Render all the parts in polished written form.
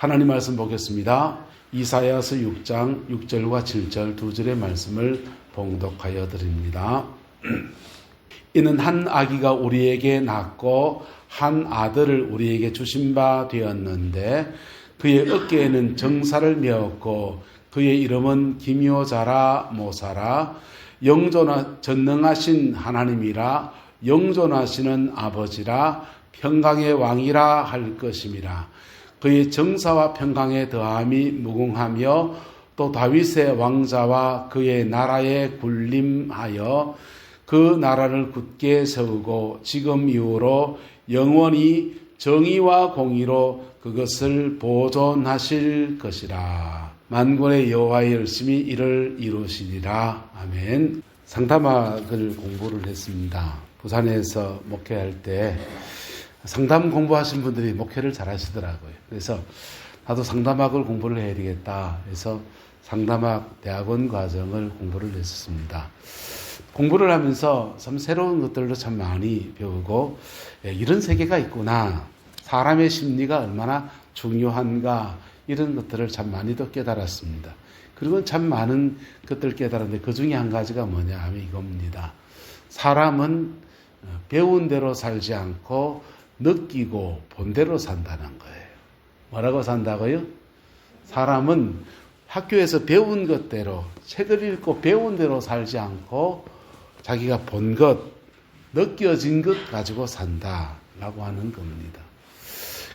하나님 말씀 보겠습니다. 이사야서 6장 6절과 7절 두 절의 말씀을 봉독하여 드립니다. 이는 한 아기가 우리에게 낳고 한 아들을 우리에게 주신 바 되었는데 그의 어깨에는 정사를 메었고 그의 이름은 기묘자라 모사라 전능하신 하나님이라 영존하시는 아버지라 평강의 왕이라 할 것임이라. 그의 정사와 평강의 더함이 무궁하며 또 다윗의 왕자와 그의 나라에 군림하여 그 나라를 굳게 세우고 지금 이후로 영원히 정의와 공의로 그것을 보존하실 것이라. 만군의 여호와의 열심히 이를 이루시리라. 아멘. 상담학을 공부를 했습니다. 부산에서 목회할 때 상담 공부하신 분들이 목회를 잘 하시더라고요. 그래서 나도 상담학을 공부를 해야 되겠다 해서 상담학 대학원 과정을 공부를 했었습니다. 공부를 하면서 참 새로운 것들도 참 많이 배우고 이런 세계가 있구나. 사람의 심리가 얼마나 중요한가 이런 것들을 참 많이도 깨달았습니다. 그리고 참 많은 것들을 깨달았는데 그 중에 한 가지가 뭐냐 하면 이겁니다. 사람은 배운 대로 살지 않고 느끼고 본 대로 산다는 거예요. 뭐라고 산다고요? 사람은 학교에서 배운 것대로 책을 읽고 배운 대로 살지 않고 자기가 본 것, 느껴진 것 가지고 산다라고 하는 겁니다.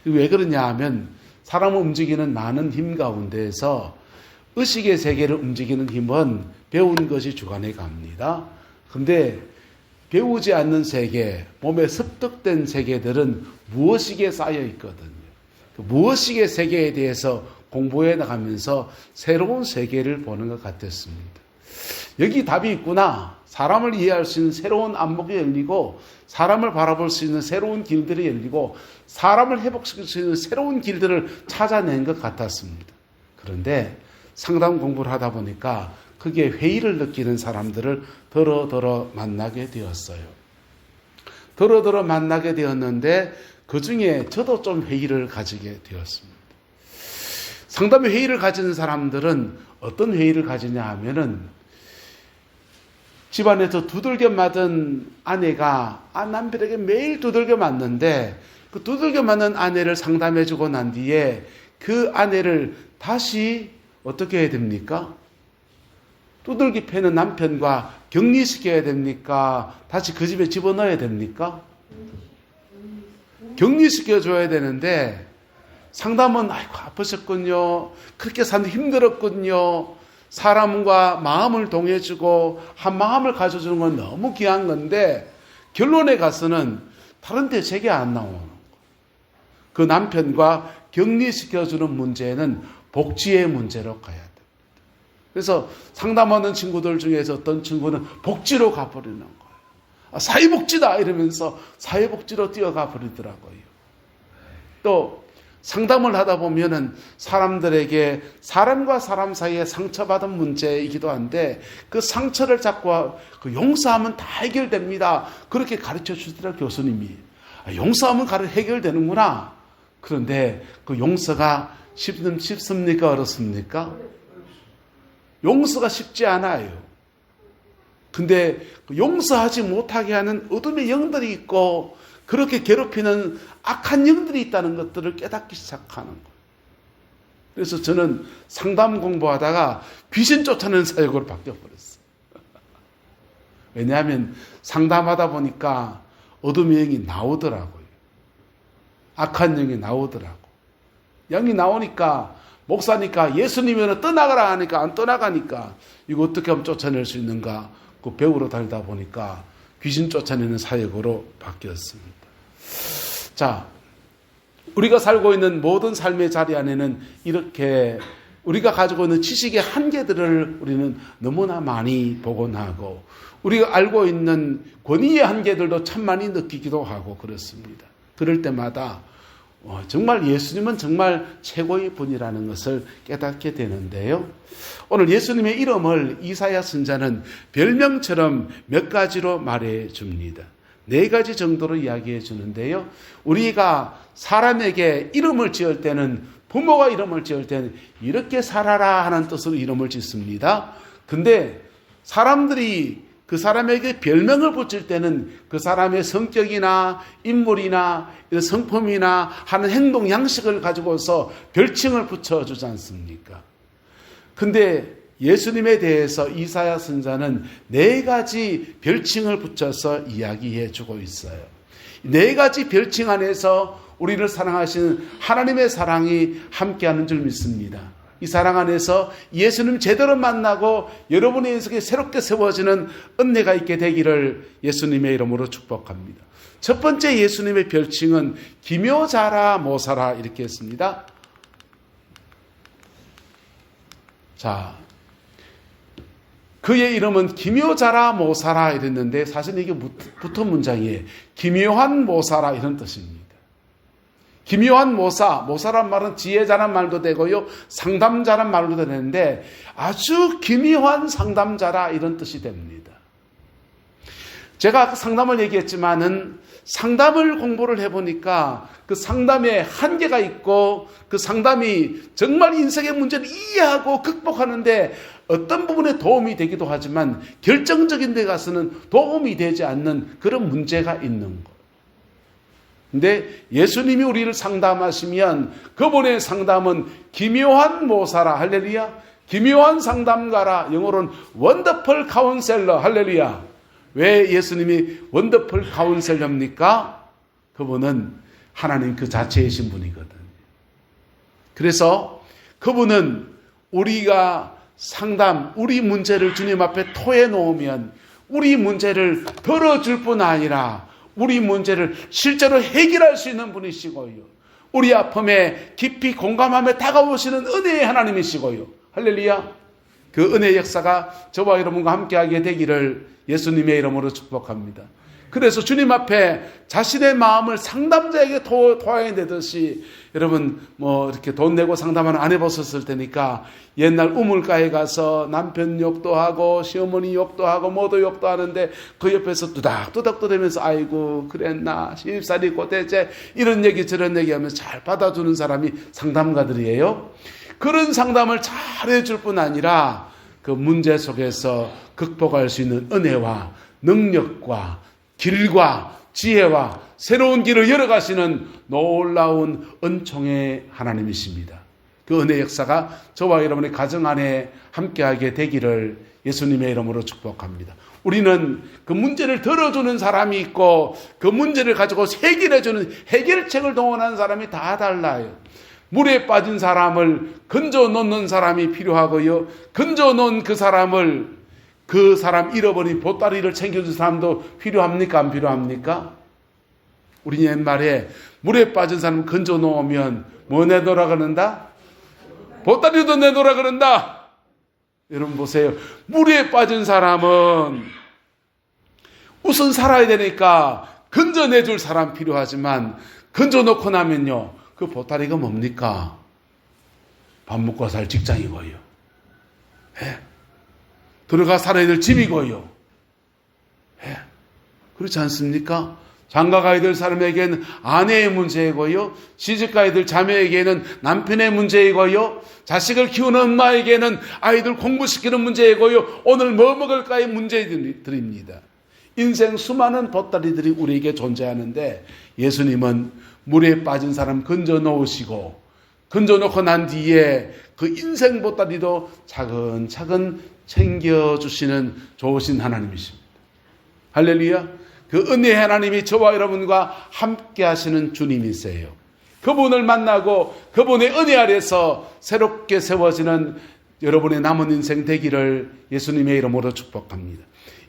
왜 그러냐 하면 사람을 움직이는 많은 힘 가운데에서 의식의 세계를 움직이는 힘은 배운 것이 주관해 갑니다. 근데 배우지 않는 세계, 몸에 습득된 세계들은 무의식에 쌓여 있거든요. 그 무의식의 세계에 대해서 공부해 나가면서 새로운 세계를 보는 것 같았습니다. 여기 답이 있구나. 사람을 이해할 수 있는 새로운 안목이 열리고 사람을 바라볼 수 있는 새로운 길들이 열리고 사람을 회복시킬 수 있는 새로운 길들을 찾아낸 것 같았습니다. 그런데 상담 공부를 하다 보니까 그게 회의를 느끼는 사람들을 더러 만나게 되었어요. 더러 만나게 되었는데 그 중에 저도 좀 회의를 가지게 되었습니다. 상담의 회의를 가지는 사람들은 어떤 회의를 가지냐 하면은 집안에서 두들겨 맞은 아내가 남편에게 매일 두들겨 맞는데 그 두들겨 맞는 아내를 상담해주고 난 뒤에 그 아내를 다시 어떻게 해야 됩니까? 두들기 패는 남편과 격리시켜야 됩니까? 다시 그 집에 집어넣어야 됩니까? 격리시켜줘야 되는데 상담은 아이고 아프셨군요. 그렇게 사는데 힘들었군요. 사람과 마음을 동해주고 한 마음을 가져주는 건 너무 귀한 건데 결론에 가서는 다른 대책이 안 나오는 거예요. 그 남편과 격리시켜주는 문제는 복지의 문제로 가야 됩니다. 그래서 상담하는 친구들 중에서 어떤 친구는 복지로 가버리는 거예요. 사회복지다 이러면서 사회복지로 뛰어가 버리더라고요. 또 상담을 하다 보면은 사람들에게 사람과 사람 사이에 상처받은 문제이기도 한데 그 상처를 잡고 그 용서하면 다 해결됩니다. 그렇게 가르쳐 주더라 교수님이. 용서하면 해결되는구나. 그런데 그 용서가 쉽습니까? 어렵습니까? 용서가 쉽지 않아요. 근데 용서하지 못하게 하는 어둠의 영들이 있고 그렇게 괴롭히는 악한 영들이 있다는 것들을 깨닫기 시작하는 거예요. 그래서 저는 상담 공부하다가 귀신 쫓아내는 사역으로 바뀌어버렸어요. 왜냐하면 상담하다 보니까 어둠의 영이 나오더라고요. 악한 영이 나오더라고. 영이 나오니까 목사니까 예수님은 떠나가라 하니까 안 떠나가니까 이거 어떻게 하면 쫓아낼 수 있는가 그 배우러 다니다 보니까 귀신 쫓아내는 사역으로 바뀌었습니다. 자, 우리가 살고 있는 모든 삶의 자리 안에는 이렇게 우리가 가지고 있는 지식의 한계들을 우리는 너무나 많이 복원하고 우리가 알고 있는 권위의 한계들도 참 많이 느끼기도 하고 그렇습니다. 그럴 때마다 정말 예수님은 정말 최고의 분이라는 것을 깨닫게 되는데요. 오늘 예수님의 이름을 이사야 선지자는 별명처럼 몇 가지로 말해 줍니다. 네 가지 정도로 이야기해 주는데요. 우리가 사람에게 이름을 지을 때는, 부모가 이름을 지을 때는 이렇게 살아라 하는 뜻으로 이름을 짓습니다. 근데 사람들이 그 사람에게 별명을 붙일 때는 그 사람의 성격이나 인물이나 성품이나 하는 행동 양식을 가지고서 별칭을 붙여주지 않습니까? 근데 예수님에 대해서 이사야 선지자는 네 가지 별칭을 붙여서 이야기해 주고 있어요. 네 가지 별칭 안에서 우리를 사랑하시는 하나님의 사랑이 함께하는 줄 믿습니다. 이 사랑 안에서 예수님 제대로 만나고 여러분의 인생에 새롭게 세워지는 은혜가 있게 되기를 예수님의 이름으로 축복합니다. 첫 번째 예수님의 별칭은 기묘자라 모사라 이렇게 했습니다. 자, 그의 이름은 기묘자라 모사라 이랬는데 사실 이게 붙은 문장이에요. 기묘한 모사라 이런 뜻입니다. 기묘한 모사, 모사란 말은 지혜자란 말도 되고요, 상담자란 말도 되는데 아주 기묘한 상담자라 이런 뜻이 됩니다. 제가 아까 상담을 얘기했지만은 상담을 공부를 해보니까 그 상담에 한계가 있고 그 상담이 정말 인생의 문제를 이해하고 극복하는데 어떤 부분에 도움이 되기도 하지만 결정적인 데 가서는 도움이 되지 않는 그런 문제가 있는 것. 근데 예수님이 우리를 상담하시면 그분의 상담은 기묘한 모사라, 할렐루야. 기묘한 상담가라, 영어로는 원더풀 카운셀러, 할렐루야. 왜 예수님이 원더풀 카운셀러입니까? 그분은 하나님 그 자체이신 분이거든. 그래서 그분은 우리가 우리 문제를 주님 앞에 토해 놓으면 우리 문제를 덜어줄 뿐 아니라 우리 문제를 실제로 해결할 수 있는 분이시고요. 우리 아픔에 깊이 공감하며 다가오시는 은혜의 하나님이시고요. 할렐루야. 그 은혜의 역사가 저와 여러분과 함께하게 되기를 예수님의 이름으로 축복합니다. 그래서 주님 앞에 자신의 마음을 상담자에게 토해내듯이 여러분 이렇게 돈 내고 상담을 안 해보셨을 테니까 옛날 우물가에 가서 남편 욕도 하고 시어머니 욕도 하고 모두 욕도 하는데 그 옆에서 뚜닥뚜닥 떠대면서 아이고 그랬나 신입살이 고대제 이런 얘기 저런 얘기 하면서 잘 받아주는 사람이 상담가들이에요. 그런 상담을 잘 해줄 뿐 아니라 그 문제 속에서 극복할 수 있는 은혜와 능력과 길과 지혜와 새로운 길을 열어가시는 놀라운 은총의 하나님이십니다. 그 은혜 역사가 저와 여러분의 가정 안에 함께하게 되기를 예수님의 이름으로 축복합니다. 우리는 그 문제를 들어주는 사람이 있고 그 문제를 가지고 해결해주는 해결책을 동원하는 사람이 다 달라요. 물에 빠진 사람을 건져 놓는 사람이 필요하고요. 건져 놓은 그 사람 잃어버린 보따리를 챙겨준 사람도 필요합니까? 안 필요합니까? 우리 옛말에 물에 빠진 사람 건져 놓으면 뭐 내놓으라 그런다? 보따리도 내놓으라 그런다. 여러분 보세요. 물에 빠진 사람은 우선 살아야 되니까 건져내줄 사람 필요하지만 건져놓고 나면요. 그 보따리가 뭡니까? 밥 먹고 살 직장이고요. 예. 들어가 살아야 될 집이고요. 예. 그렇지 않습니까? 장가가야 될 사람에게는 아내의 문제이고요. 시집가야 될 자매에게는 남편의 문제이고요. 자식을 키우는 엄마에게는 아이들 공부시키는 문제이고요. 오늘 뭐 먹을까의 문제들입니다. 인생 수많은 보따리들이 우리에게 존재하는데 예수님은 물에 빠진 사람 건져 놓으시고 건져 놓고 난 뒤에 그 인생 보따리도 차근차근 챙겨주시는 좋으신 하나님이십니다. 할렐루야. 그 은혜의 하나님이 저와 여러분과 함께 하시는 주님이세요. 그분을 만나고 그분의 은혜 아래서 새롭게 세워지는 여러분의 남은 인생 되기를 예수님의 이름으로 축복합니다.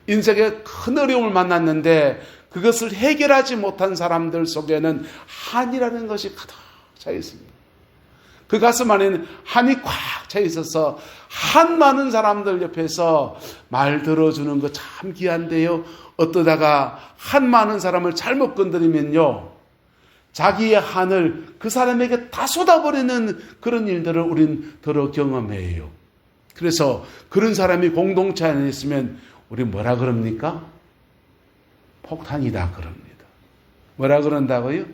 인생에 큰 어려움을 만났는데 그것을 해결하지 못한 사람들 속에는 한이라는 것이 가득 차 있습니다. 그 가슴 안에는 한이 꽉 차 있어서 한 많은 사람들 옆에서 말 들어주는 거 참 귀한데요. 어떠다가 한 많은 사람을 잘못 건드리면요. 자기의 한을 그 사람에게 다 쏟아버리는 그런 일들을 우린 더러 경험해요. 그래서 그런 사람이 공동체 안에 있으면 우리 뭐라 그럽니까? 폭탄이다 그럽니다. 뭐라 그런다고요?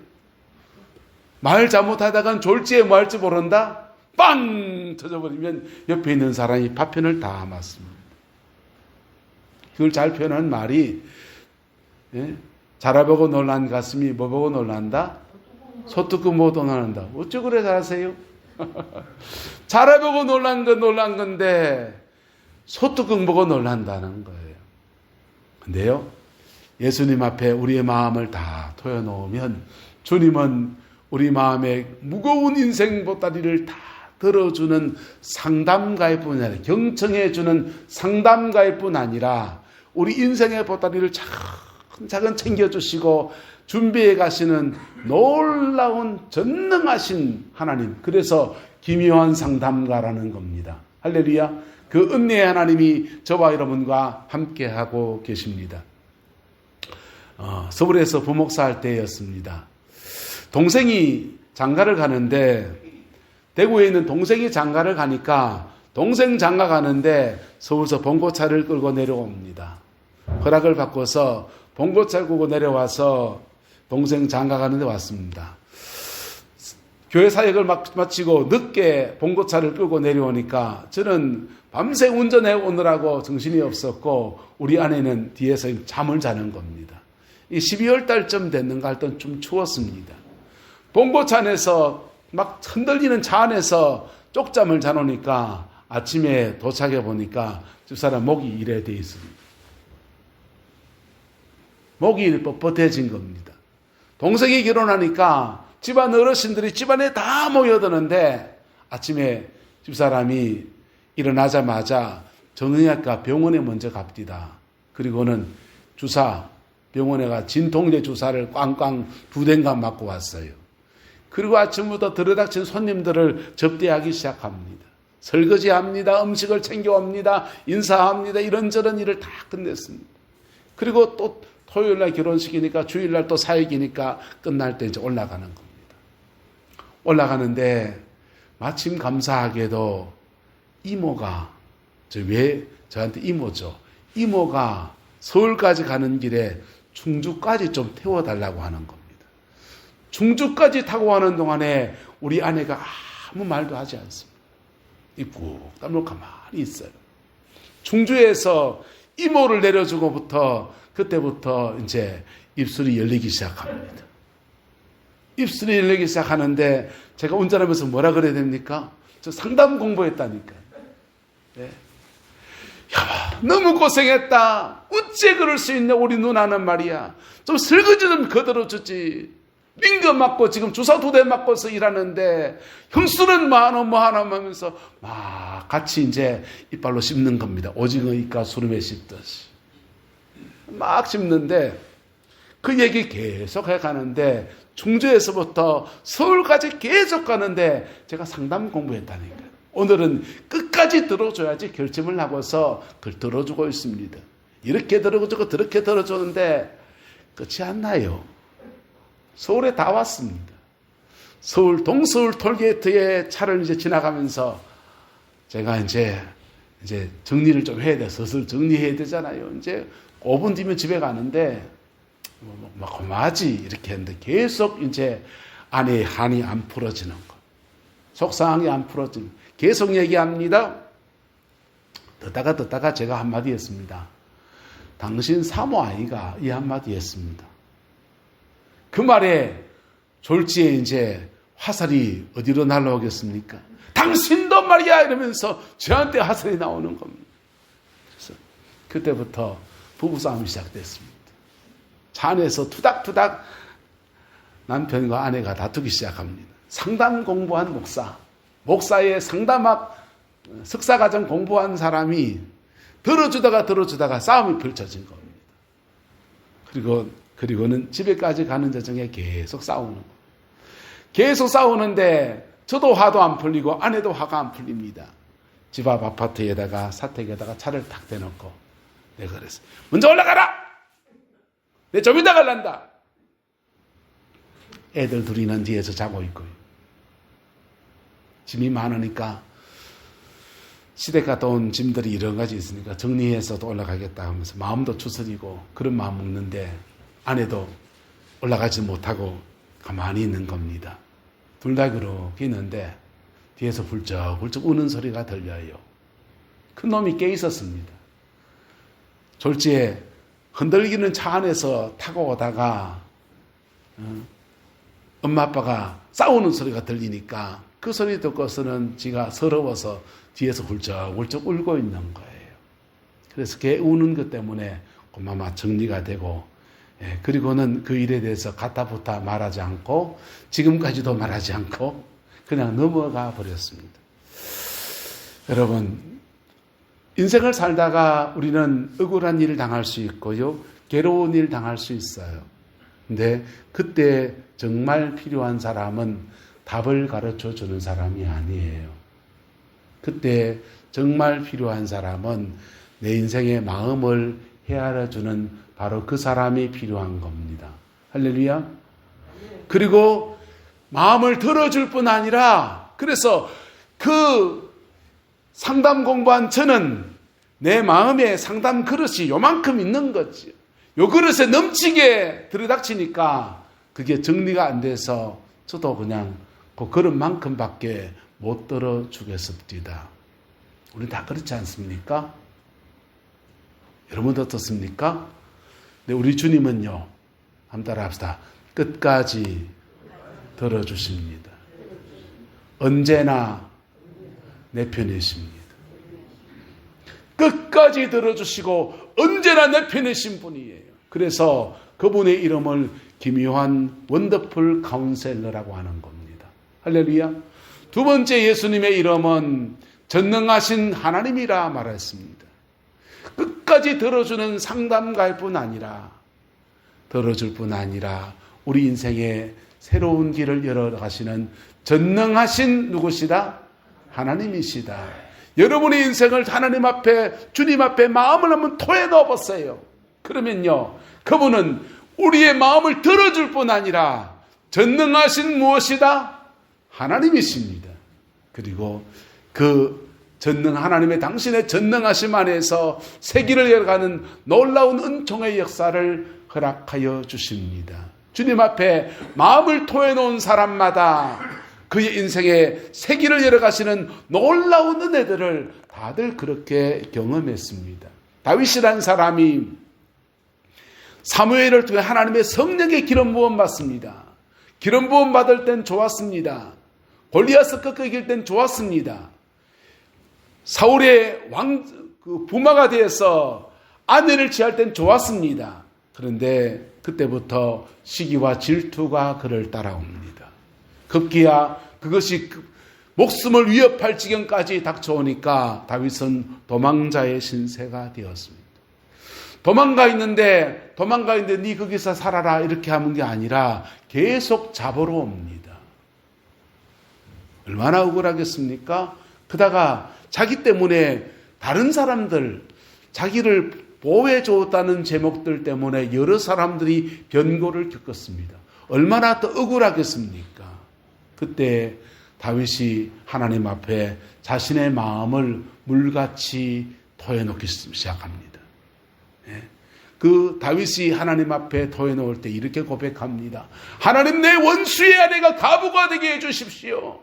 말 잘못하다간 졸지에 뭐 할지 모른다? 빵! 터져버리면 옆에 있는 사람이 파편을 다 맞습니다. 그걸 잘 표현한 말이, 자라보고 놀란 가슴이 뭐 보고 놀란다? 소뚜껑 보고 놀란다. 어쩌 그래 잘하세요? 자라보고 놀란 건데 소뚜껑 보고 놀란다는 거예요. 근데요, 예수님 앞에 우리의 마음을 다 토여놓으면 주님은 우리 마음의 무거운 인생 보따리를 다 들어주는 상담가일 뿐 아니라, 경청해주는 상담가일 뿐 아니라 우리 인생의 보따리를 차근차근 챙겨주시고 준비해 가시는 놀라운 전능하신 하나님, 그래서 기묘한 상담가라는 겁니다. 할렐루야. 그 은혜의 하나님이 저와 여러분과 함께하고 계십니다. 서울에서 부목사 할 때였습니다. 동생이 장가를 가는데, 대구에 있는 동생이 장가를 가니까 동생 장가 가는데 서울서 봉고차를 끌고 내려옵니다. 허락을 받고서 봉고차를 끌고 내려와서 동생 장가 가는데 왔습니다. 교회 사역을 마치고 늦게 봉고차를 끌고 내려오니까 저는 밤새 운전해 오느라고 정신이 없었고 우리 아내는 뒤에서 잠을 자는 겁니다. 이 12월 달쯤 됐는가 할 땐 좀 추웠습니다. 봉고차 안에서 막 흔들리는 차 안에서 쪽잠을 자놓으니까 아침에 도착해 보니까 집사람 목이 이래 돼 있습니다. 목이 뻣뻣해진 겁니다. 동생이 결혼하니까 집안 어르신들이 집안에 다 모여드는데 아침에 집사람이 일어나자마자 정형외과 병원에 먼저 갑디다. 그리고는 주사, 병원에 가 진통제 주사를 꽝꽝 2댕간 맞고 왔어요. 그리고 아침부터 들어닥친 손님들을 접대하기 시작합니다. 설거지합니다. 음식을 챙겨옵니다. 인사합니다. 이런저런 일을 다 끝냈습니다. 그리고 또 토요일날 결혼식이니까 주일날 또 사역이니까 끝날 때 이제 올라가는 겁니다. 올라가는데 마침 감사하게도 이모가, 왜 저한테 이모죠. 이모가 서울까지 가는 길에 충주까지 좀 태워달라고 하는 겁니다. 충주까지 타고 가는 동안에 우리 아내가 아무 말도 하지 않습니다. 입고 땀을 가만히 있어요. 충주에서 이모를 내려주고부터 그때부터 이제 입술이 열리기 시작합니다. 입술이 열리기 시작하는데 제가 운전하면서 뭐라 그래야 됩니까? 저 상담 공부했다니까요. 네. 여보, 너무 고생했다. 어째 그럴 수 있냐 우리 누나는 말이야. 좀 설거지 좀 거들어주지. 링거 맞고 지금 주사 2대 맞고서 일하는데 형수는 뭐 하나 하면서 막 같이 이제 이빨로 씹는 겁니다. 오징어 이까 수름에 씹듯이. 막 씹는데 그 얘기 계속 해가는데 충주에서부터 서울까지 계속 가는데 제가 상담 공부했다니까요. 오늘은 끝까지 들어줘야지 결심을 하고서 그걸 들어주고 있습니다. 이렇게 들어주고 저렇게 들어주는데 끝이 안 나요. 서울에 다 왔습니다. 서울 동서울 톨게이트에 차를 이제 지나가면서 제가 이제 정리를 좀 해야 돼. 슬슬 정리해야 되잖아요. 이제 5분 뒤면 집에 가는데 막 고마지 이렇게 했는데 계속 이제 아내의 한이 안 풀어지는 거. 속상하게 안 풀어지는 거. 계속 얘기합니다. 듣다가 제가 한마디 했습니다. 당신 사모 아이가 이 한마디 했습니다. 그 말에 졸지에 이제 화살이 어디로 날아오겠습니까? 당신도 말이야! 이러면서 저한테 화살이 나오는 겁니다. 그래서 그때부터 부부싸움이 시작됐습니다. 차 안에서 투닥투닥 남편과 아내가 다투기 시작합니다. 상담 공부한 목사의 상담학 석사과정 공부한 사람이 들어주다가 싸움이 펼쳐진 겁니다. 그리고는 집에까지 가는 과정에 계속 싸우는 거예요. 계속 싸우는데 저도 화도 안 풀리고 아내도 화가 안 풀립니다. 집 앞 아파트에다가 사택에다가 차를 탁 대놓고 내가 그랬어. 먼저 올라가라! 내 좀 이따 갈란다. 애들 둘이는 뒤에서 자고 있고요. 짐이 많으니까 시댁 갔다 온 짐들이 여러 가지 있으니까 정리해서 또 올라가겠다 하면서 마음도 추스리고 그런 마음 먹는데 아내도 올라가지 못하고 가만히 있는 겁니다. 둘 다 그렇게 있는데 뒤에서 훌쩍훌쩍 우는 소리가 들려요. 큰 놈이 깨 있었습니다. 졸지에 흔들리는 차 안에서 타고 오다가 엄마 아빠가 싸우는 소리가 들리니까 그 소리 듣고서는 지가 서러워서 뒤에서 훌쩍훌쩍 울고 있는 거예요. 그래서 걔 우는 것 때문에 고마마 정리가 되고, 그리고는 그 일에 대해서 가타부타 말하지 않고 지금까지도 말하지 않고 그냥 넘어가 버렸습니다. 여러분, 인생을 살다가 우리는 억울한 일을 당할 수 있고요, 괴로운 일 당할 수 있어요. 근데 그때 정말 필요한 사람은 답을 가르쳐 주는 사람이 아니에요. 그때 정말 필요한 사람은 내 인생의 마음을 헤아려 주는 바로 그 사람이 필요한 겁니다. 할렐루야. 그리고 마음을 들어줄 뿐 아니라, 그래서 그 상담 공부한 저는 내 마음에 상담 그릇이 요만큼 있는 거지. 요 그릇에 넘치게 들이닥치니까 그게 정리가 안 돼서 저도 그냥 그 그릇만큼밖에 못 들어주겠습니다. 우리 다 그렇지 않습니까? 여러분도 어떻습니까? 네, 우리 주님은요, 한번 따라합시다. 끝까지 들어주십니다. 언제나 내 편이십니다. 끝까지 들어주시고 언제나 내 편이신 분이에요. 그래서 그분의 이름을 기묘한 원더풀 카운셀러라고 하는 겁니다. 할렐루야. 두 번째 예수님의 이름은 전능하신 하나님이라 말했습니다. 끝까지 들어주는 상담가일 뿐 아니라, 들어줄 뿐 아니라 우리 인생에 새로운 길을 열어가시는 전능하신 누구시다? 하나님이시다. 여러분의 인생을 하나님 앞에, 주님 앞에 마음을 한번 토해 넣어보세요. 그러면요, 그분은 우리의 마음을 들어줄 뿐 아니라 전능하신 무엇이다? 하나님이십니다. 그리고 그 전능 하나님의 당신의 전능하심 안에서 세기를 열어가는 놀라운 은총의 역사를 허락하여 주십니다. 주님 앞에 마음을 토해놓은 사람마다 그의 인생에 세기를 열어가시는 놀라운 은혜들을 다들 그렇게 경험했습니다. 다윗이라는 사람이 사무엘을 통해 하나님의 성령의 기름 부음 받습니다. 기름 부음 받을 땐 좋았습니다. 골리앗을 꺾어 이길 땐 좋았습니다. 사울의 부마가 되어서 아내를 취할 땐 좋았습니다. 그런데 그때부터 시기와 질투가 그를 따라옵니다. 급기야 그것이 목숨을 위협할 지경까지 닥쳐오니까 다윗은 도망자의 신세가 되었습니다. 도망가 있는데 네 거기서 살아라 이렇게 하는 게 아니라 계속 잡으러 옵니다. 얼마나 억울하겠습니까? 그다가 자기 때문에 다른 사람들, 자기를 보호해 줬다는 제목들 때문에 여러 사람들이 변고를 겪었습니다. 얼마나 더 억울하겠습니까? 그때 다윗이 하나님 앞에 자신의 마음을 물같이 토해놓기 시작합니다. 그 다윗이 하나님 앞에 토해놓을 때 이렇게 고백합니다. 하나님, 내 원수의 아내가 가부가 되게 해주십시오.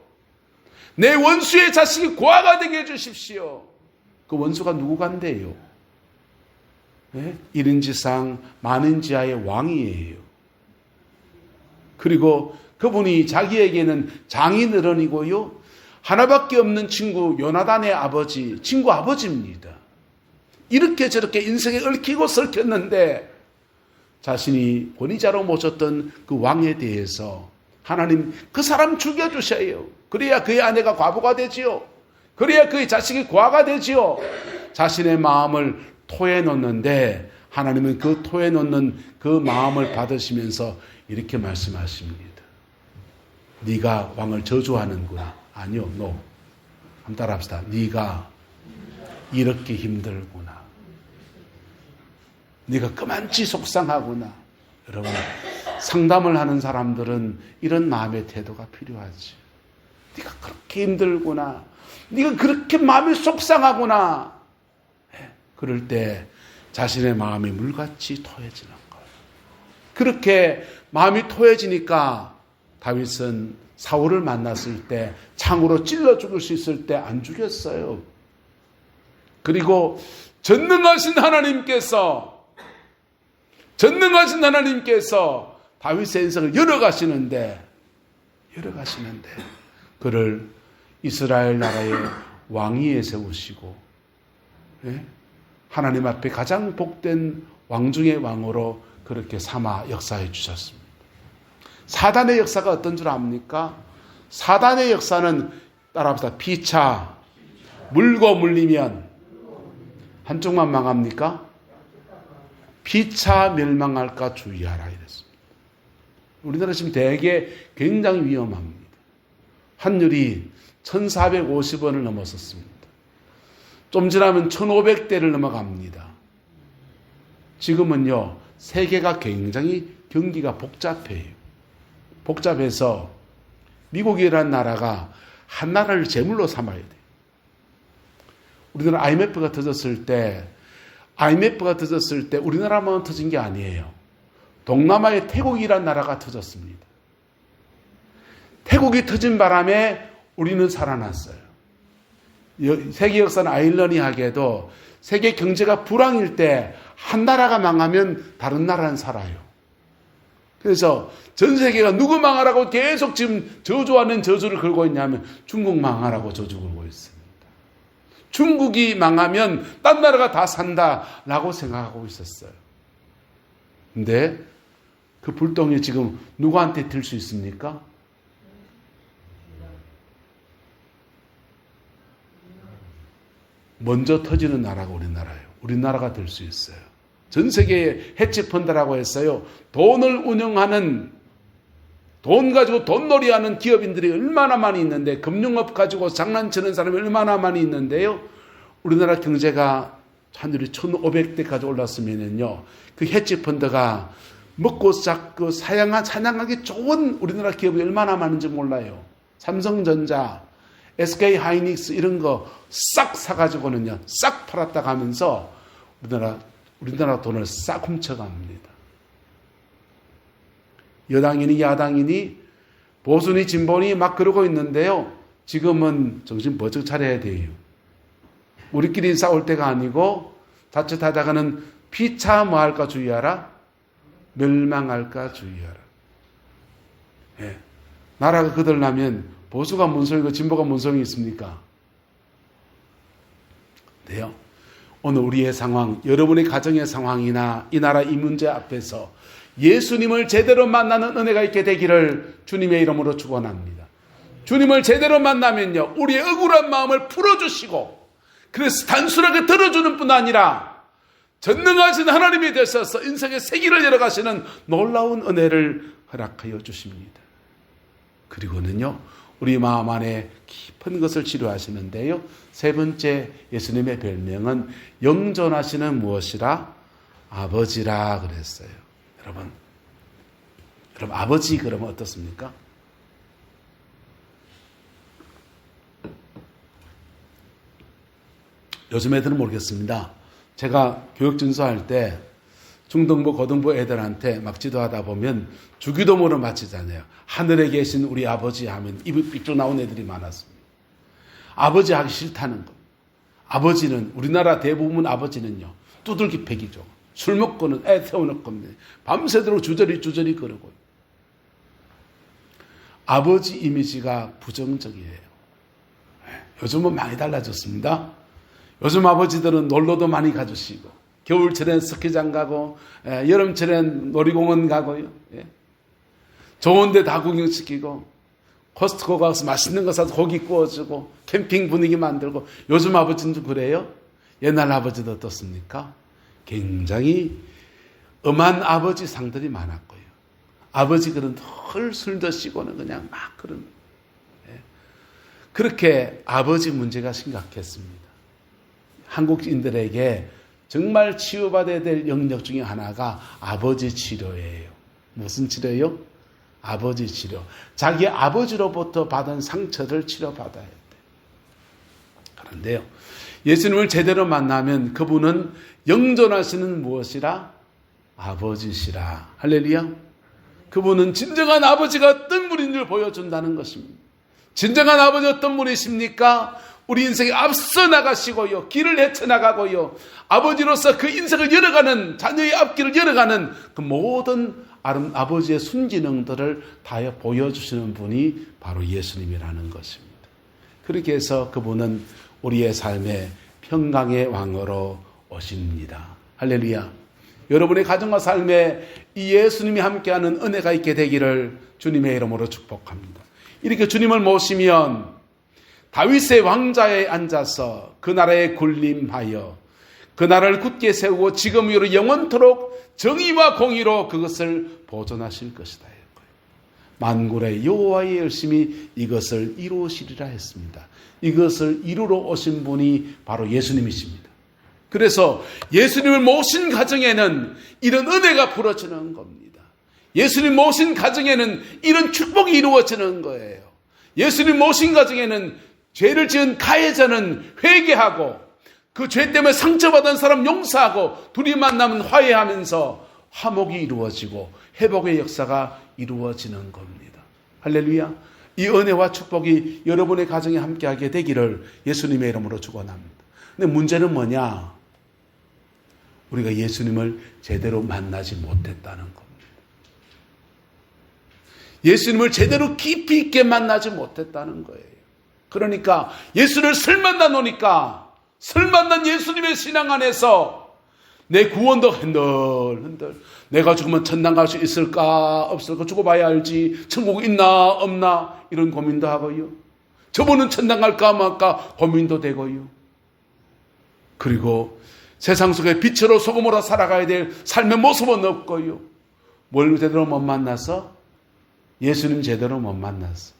내 원수의 자식이 고아가 되게 해주십시오. 그 원수가 누구간데요? 1인지상 만인지하의 왕이에요. 그리고 그분이 자기에게는 장인어른이고요, 하나밖에 없는 친구 요나단의 아버지, 친구 아버지입니다. 이렇게 저렇게 인생에 얽히고 설켰는데 자신이 권위자로 모셨던 그 왕에 대해서 하나님, 그 사람 죽여주셔요. 그래야 그의 아내가 과부가 되지요. 그래야 그의 자식이 고아가 되지요. 자신의 마음을 토해놓는데 하나님은 그 토해놓는 그 마음을 받으시면서 이렇게 말씀하십니다. 네가 왕을 저주하는구나. 아니요, no. 한번 따라합시다. 네가 이렇게 힘들구나. 네가 그만치 속상하구나. 여러분, 상담을 하는 사람들은 이런 마음의 태도가 필요하지. 네가 그렇게 힘들구나. 네가 그렇게 마음이 속상하구나. 그럴 때 자신의 마음이 물같이 토해지는 거예요. 그렇게 마음이 토해지니까 다윗은 사울을 만났을 때 창으로 찔러 죽을 수 있을 때 안 죽였어요. 그리고 전능하신 하나님께서 다윗의 인생을 열어가시는데 그를 이스라엘 나라의 왕위에 세우시고, 하나님 앞에 가장 복된 왕 중의 왕으로 그렇게 삼아 역사해 주셨습니다. 사단의 역사가 어떤 줄 압니까? 사단의 역사는 따라합시다. 피차, 물고 물리면 한쪽만 망합니까? 피차 멸망할까 주의하라 이랬습니다. 우리나라 지금 대개 굉장히 위험합니다. 환율이 1450원을 넘어섰습니다. 좀 지나면 1500대를 넘어갑니다. 지금은요, 세계가 굉장히 경기가 복잡해서 미국이라는 나라가 한 나라를 제물로 삼아야 돼요. 우리나라 IMF가 터졌을 때 우리나라만 터진 게 아니에요. 동남아의 태국이라는 나라가 터졌습니다. 태국이 터진 바람에 우리는 살아났어요. 세계 역사는 아이러니하게도 세계 경제가 불황일 때 한 나라가 망하면 다른 나라는 살아요. 그래서 전 세계가 누구 망하라고 계속 지금 저주하는 저주를 걸고 있냐면 중국 망하라고 저주 걸고 있습니다. 중국이 망하면 딴 나라가 다 산다라고 생각하고 있었어요. 근데 그 불똥이 지금 누구한테 들 수 있습니까? 먼저 터지는 나라가 우리나라예요. 우리나라가 될 수 있어요. 전 세계에 해치펀드라고 했어요. 돈을 운영하는, 돈 가지고 돈놀이하는 기업인들이 얼마나 많이 있는데, 금융업 가지고 장난치는 사람이 얼마나 많이 있는데요. 우리나라 경제가 환율이 1500대까지 올랐으면요, 그 해치펀드가 먹고 싹고 사냥하기 좋은 우리나라 기업이 얼마나 많은지 몰라요. 삼성전자, SK 하이닉스 이런 거 싹 사가지고는요, 싹 팔았다 가면서 우리나라 돈을 싹 훔쳐갑니다. 여당이니 야당이니 보수니 진보니 막 그러고 있는데요. 지금은 정신 번쩍 차려야 돼요. 우리끼리 싸울 때가 아니고 자칫하다가는 피차 뭐할까 주의하라. 멸망할까 주의하라. 예. 나라가 거들나면 보수가 뭔 소리고 진보가 뭔 소용이 있습니까? 네요. 오늘 우리의 상황, 여러분의 가정의 상황이나 이 나라 이 문제 앞에서 예수님을 제대로 만나는 은혜가 있게 되기를 주님의 이름으로 축원합니다. 주님을 제대로 만나면요, 우리의 억울한 마음을 풀어주시고, 그래서 단순하게 들어주는 뿐 아니라 전능하신 하나님이 되셔서 인생의 세기를 열어가시는 놀라운 은혜를 허락하여 주십니다. 그리고는요, 우리 마음 안에 깊은 것을 치료하시는데요, 세 번째 예수님의 별명은 영존하시는 무엇이라? 아버지라 그랬어요. 여러분 아버지 그러면 어떻습니까? 요즘 애들은 모르겠습니다. 제가 교육 준수할 때 중등부 고등부 애들한테 막 지도하다 보면 주기도문을 마치잖아요. 하늘에 계신 우리 아버지 하면 입이 삐쭉 나온 애들이 많았습니다. 아버지 하기 싫다는 것. 아버지는, 우리나라 대부분 아버지는요, 두들기 패기죠. 술 먹고는 애 태워놓고 밤새도록 주저리 그러고. 아버지 이미지가 부정적이에요. 요즘은 많이 달라졌습니다. 요즘 아버지들은 놀러도 많이 가주시고, 겨울철엔 스키장 가고, 여름철엔 놀이공원 가고요. 좋은 데 다 구경시키고, 코스트코 가서 맛있는 거 사서 고기 구워주고, 캠핑 분위기 만들고. 요즘 아버지는 좀 그래요? 옛날 아버지도 어떻습니까? 굉장히 엄한 아버지 상들이 많았고요. 아버지들은 늘 술 드시고는 그냥 막 그런. 그렇게 아버지 문제가 심각했습니다. 한국인들에게 정말 치유받아야 될 영역 중에 하나가 아버지 치료예요. 무슨 치료요? 아버지 치료. 자기 아버지로부터 받은 상처를 치료받아야 돼. 그런데요, 예수님을 제대로 만나면 그분은 영존하시는 무엇이라? 아버지시라. 할렐루야. 그분은 진정한 아버지가 어떤 분인지를 보여준다는 것입니다. 진정한 아버지 어떤 분이십니까? 우리 인생에 앞서 나가시고요, 길을 헤쳐나가고요, 아버지로서 그 인생을 열어가는, 자녀의 앞길을 열어가는 그 모든 아버지의 순기능들을 다 보여주시는 분이 바로 예수님이라는 것입니다. 그렇게 해서 그분은 우리의 삶의 평강의 왕으로 오십니다. 할렐루야. 여러분의 가정과 삶에 이 예수님이 함께하는 은혜가 있게 되기를 주님의 이름으로 축복합니다. 이렇게 주님을 모시면 다윗의 왕자에 앉아서 그 나라에 군림하여 그 나라를 굳게 세우고 지금 이후로 영원토록 정의와 공의로 그것을 보존하실 것이다. 만군의 여호와의 열심히 이것을 이루시리라 했습니다. 이것을 이루러 오신 분이 바로 예수님이십니다. 그래서 예수님을 모신 가정에는 이런 은혜가 풀어지는 겁니다. 예수님 모신 가정에는 이런 축복이 이루어지는 거예요. 예수님 모신 가정에는 죄를 지은 가해자는 회개하고 그 죄 때문에 상처받은 사람 용서하고 둘이 만나면 화해하면서 화목이 이루어지고 회복의 역사가 이루어지는 겁니다. 할렐루야. 이 은혜와 축복이 여러분의 가정에 함께하게 되기를 예수님의 이름으로 축원합니다. 근데 문제는 뭐냐? 우리가 예수님을 제대로 만나지 못했다는 겁니다. 예수님을 제대로 깊이 있게 만나지 못했다는 거예요. 그러니까 예수를 설 만나 놓으니까 설 만난 예수님의 신앙 안에서 내 구원도 흔들흔들, 내가 죽으면 천당 갈 수 있을까 없을까, 죽어봐야 알지, 천국 있나 없나 이런 고민도 하고요, 저분은 천당 갈까 말까 고민도 되고요, 그리고 세상 속에 빛으로 소금으로 살아가야 될 삶의 모습은 없고요, 뭘 제대로 못 만나서? 예수님 제대로 못 만났어.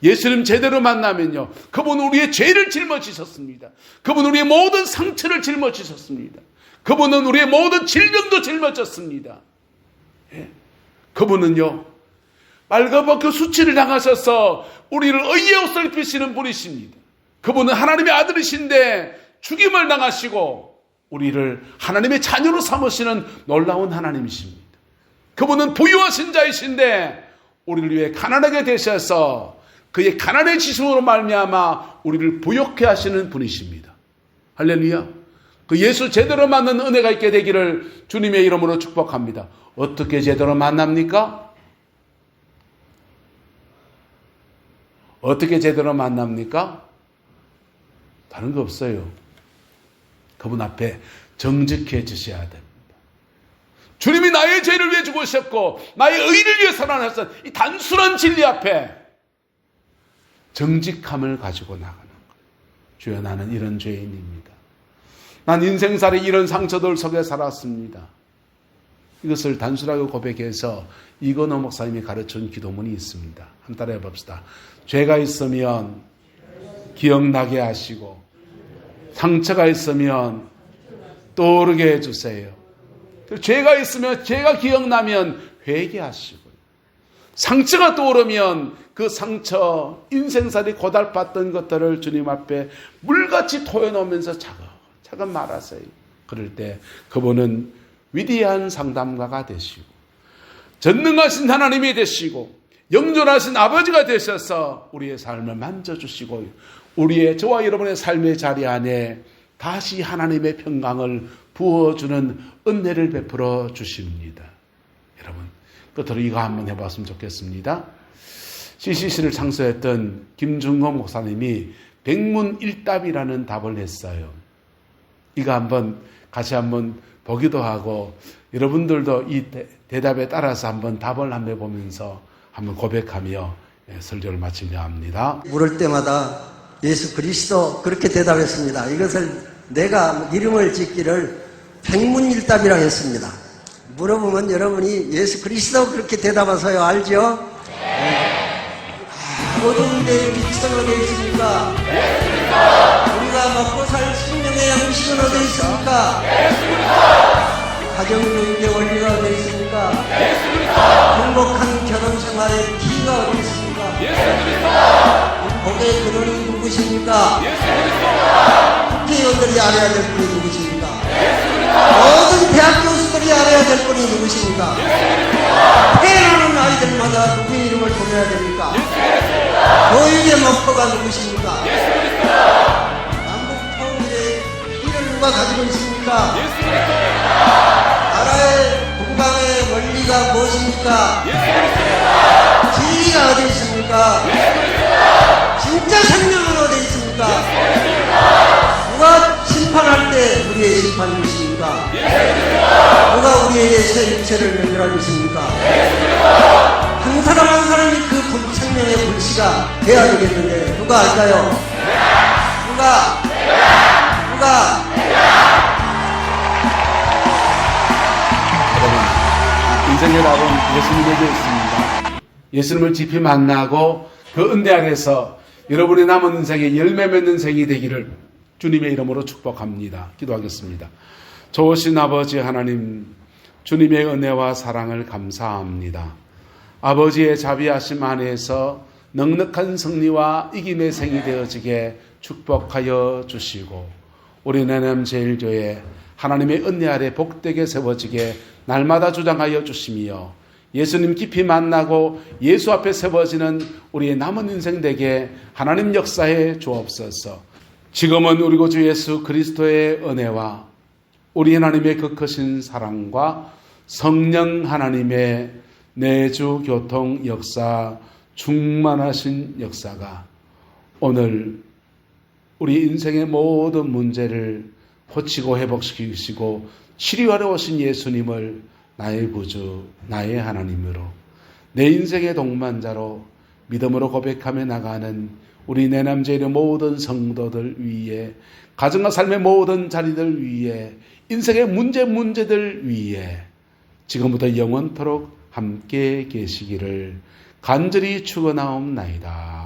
예수님 제대로 만나면요, 그분은 우리의 죄를 짊어지셨습니다. 그분은 우리의 모든 상처를 짊어지셨습니다. 그분은 우리의 모든 질병도 짊어졌습니다. 예. 그분은요, 빨가벗고 수치를 당하셔서 우리를 의의 옷을 입히시는 분이십니다. 그분은 하나님의 아들이신데 죽임을 당하시고 우리를 하나님의 자녀로 삼으시는 놀라운 하나님이십니다. 그분은 부유하신 자이신데 우리를 위해 가난하게 되셔서 그의 가난의 지심으로 말미암아 우리를 부욕해 하시는 분이십니다. 할렐루야. 그 예수 제대로 만난 은혜가 있게 되기를 주님의 이름으로 축복합니다. 어떻게 제대로 만납니까? 어떻게 제대로 만납니까? 다른 거 없어요. 그분 앞에 정직해지셔야 됩니다. 주님이 나의 죄를 위해 죽으셨고 나의 의를 위해 살아나셨던 이 단순한 진리 앞에 정직함을 가지고 나가는 거예요. 주여, 나는 이런 죄인입니다. 난 인생살이 이런 상처들 속에 살았습니다. 이것을 단순하게 고백해서 이건호 목사님이 가르친 기도문이 있습니다. 한 따라 해봅시다. 죄가 있으면 기억나게 하시고 상처가 있으면 떠오르게 해주세요. 죄가 있으면 죄가 기억나면 회개하시고요. 상처가 떠오르면 그 상처, 인생살이 고달팠던 것들을 주님 앞에 물같이 토해놓으면서 차근 말하세요. 그럴 때 그분은 위대한 상담가가 되시고 전능하신 하나님이 되시고 영존하신 아버지가 되셔서 우리의 삶을 만져주시고 우리의 저와 여러분의 삶의 자리 안에 다시 하나님의 평강을 부어주는 은혜를 베풀어 주십니다. 여러분, 끝으로 이거 한번 해봤으면 좋겠습니다. CCC를 창설했던 김중호 목사님이 백문일답이라는 답을 했어요. 이거 한번 같이 한번 보기도 하고 여러분들도 이 대답에 따라서 한번 답을 한번 해보면서 한번 고백하며 설교를 마치려 합니다. 물을 때마다 예수 그리스도 그렇게 대답했습니다. 이것을 내가 이름을 짓기를 백문일답이라고 했습니다. 물어보면 여러분이 예수 그리스도 그렇게 대답하세요. 알죠? 모든 데 빛은 어디 있습니까? 우리가 먹고 살 생명의 양식은 어디 있습니까? 가정교육의 원리가 어디 있습니까? 행복한 결혼생활의 키가 어디 있습니까? 복의 근원이 누구십니까? 국회의원들이 알아야 될 분이 누구십니까? 모든 대학교 수도 가족들이 알아야 될 분이 누구십니까? 태어나는 아이들마다 누구의 이름을 부르야 됩니까? 교육의 목표가 누구십니까? 남북 통일의 길을 누가 가지고 있습니까? 나라의 국방의 원리가 무엇입니까? 진리가 어디 있습니까? 진짜 생명은 어디 있습니까? 누가 심판할 때 우리의 심판이십니까? 누가 우리의 새 육체를 연결하겠습니까? 한 사람 한 사람이 그 생명의 불씨가 돼야 되겠는데 누가 알까요? 누가? 여러분, 인생의 답은 예수님에게 있습니다. 예수님을 깊이 만나고 그 은혜 안에서 여러분의 남은 인생에 열매 맺는 생이 되기를 주님의 이름으로 축복합니다. 기도하겠습니다. 좋으신 아버지 하나님, 주님의 은혜와 사랑을 감사합니다. 아버지의 자비하심 안에서 넉넉한 승리와 이김의 생이 되어지게 축복하여 주시고, 우리 내남제일교회 하나님의 은혜 아래 복되게 세워지게 날마다 주장하여 주시며, 예수님 깊이 만나고 예수 앞에 세워지는 우리의 남은 인생 되게 하나님 역사해 주옵소서. 지금은 우리 구주 예수 그리스도의 은혜와 우리 하나님의 그 크신 사랑과 성령 하나님의 내주 교통 역사, 충만하신 역사가 오늘 우리 인생의 모든 문제를 고치고 회복시키시고 치료하러 오신 예수님을 나의 구주, 나의 하나님으로, 내 인생의 동반자로 믿음으로 고백하며 나가는 우리 내남제일의 모든 성도들 위에, 가정과 삶의 모든 자리들 위에, 인생의 문제들 위에 지금부터 영원토록 함께 계시기를 간절히 축원하옵나이다.